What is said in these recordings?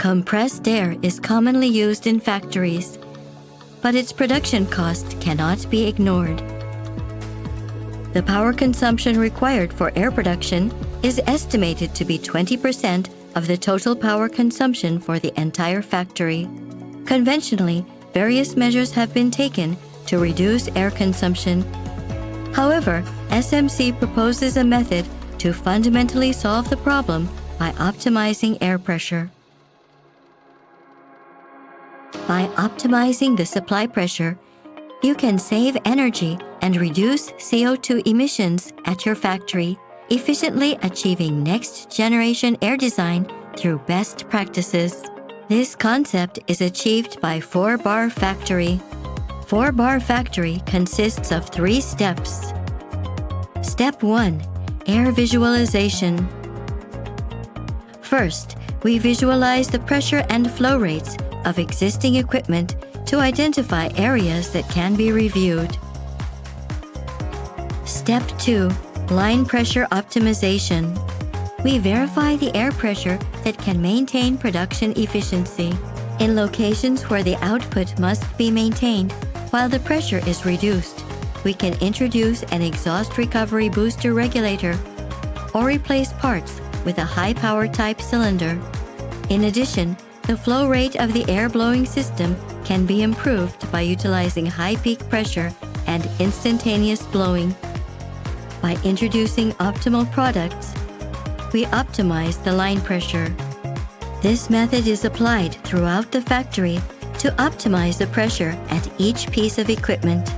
Compressed air is commonly used in factories, but its production cost cannot be ignored. The power consumption required for air production is estimated to be 20% of the total power consumption for the entire factory. Conventionally, various measures have been taken to reduce air consumption. However, SMC proposes a method to fundamentally solve the problem by optimizing air pressure. By optimizing the supply pressure, you can save energy and reduce CO2 emissions at your factory, efficiently achieving next-generation air design through best practices. This concept is achieved by 4-bar factory. 4-bar factory consists of 3 steps. Step 1. Air visualization. First, we visualize the pressure and flow rates of existing equipment to identify areas that can be reviewed. Step 2. Line pressure optimization. We verify the air pressure that can maintain production efficiency. In locations where the output must be maintained while the pressure is reduced, we can introduce an exhaust recovery booster regulator or replace parts with a high-power type cylinder. In addition, the flow rate of the air blowing system can be improved by utilizing high peak pressure and instantaneous blowing. By introducing optimal products, we optimize the line pressure. This method is applied throughout the factory to optimize the pressure at each piece of equipment.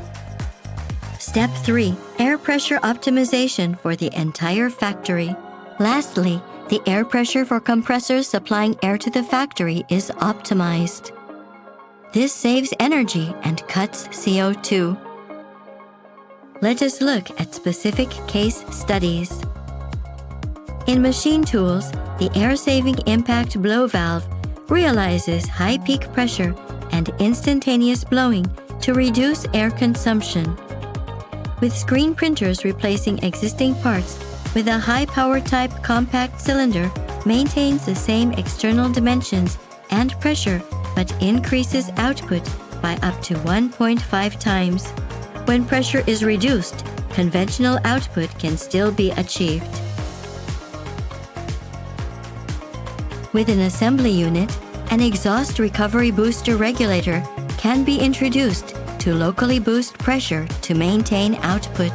Step 3. Air pressure optimization for the entire factory. Lastly, the air pressure for compressors supplying air to the factory is optimized. This saves energy and cuts CO2. Let us look at specific case studies. In machine tools, the air-saving impact blow valve realizes high peak pressure and instantaneous blowing to reduce air consumption. With screen printers replacing existing parts with a high-power type compact cylinder maintains the same external dimensions and pressure but increases output by up to 1.5 times. When pressure is reduced, conventional output can still be achieved. With an assembly unit, an exhaust recovery booster regulator can be introduced to locally boost pressure to maintain output.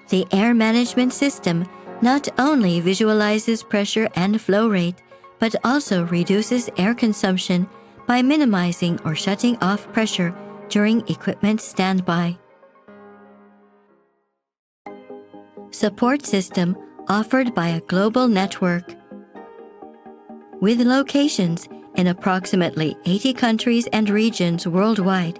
The air management system not only visualizes pressure and flow rate, but also reduces air consumption by minimizing or shutting off pressure during equipment standby. Support system offered by a global network. With locations in approximately 80 countries and regions worldwide,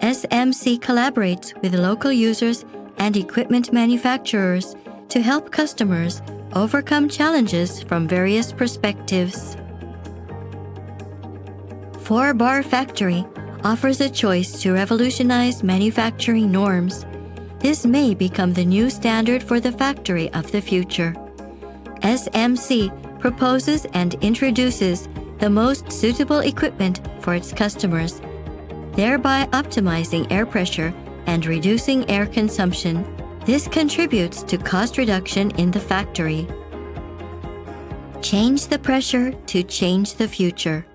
SMC collaborates with local users and equipment manufacturers to help customers overcome challenges from various perspectives. 4-bar factory offers a choice to revolutionize manufacturing norms. This may become the new standard for the factory of the future. SMC proposes and introduces the most suitable equipment for its customers, thereby optimizing air pressure and reducing air consumption. This contributes to cost reduction in the factory. Change the pressure to change the future.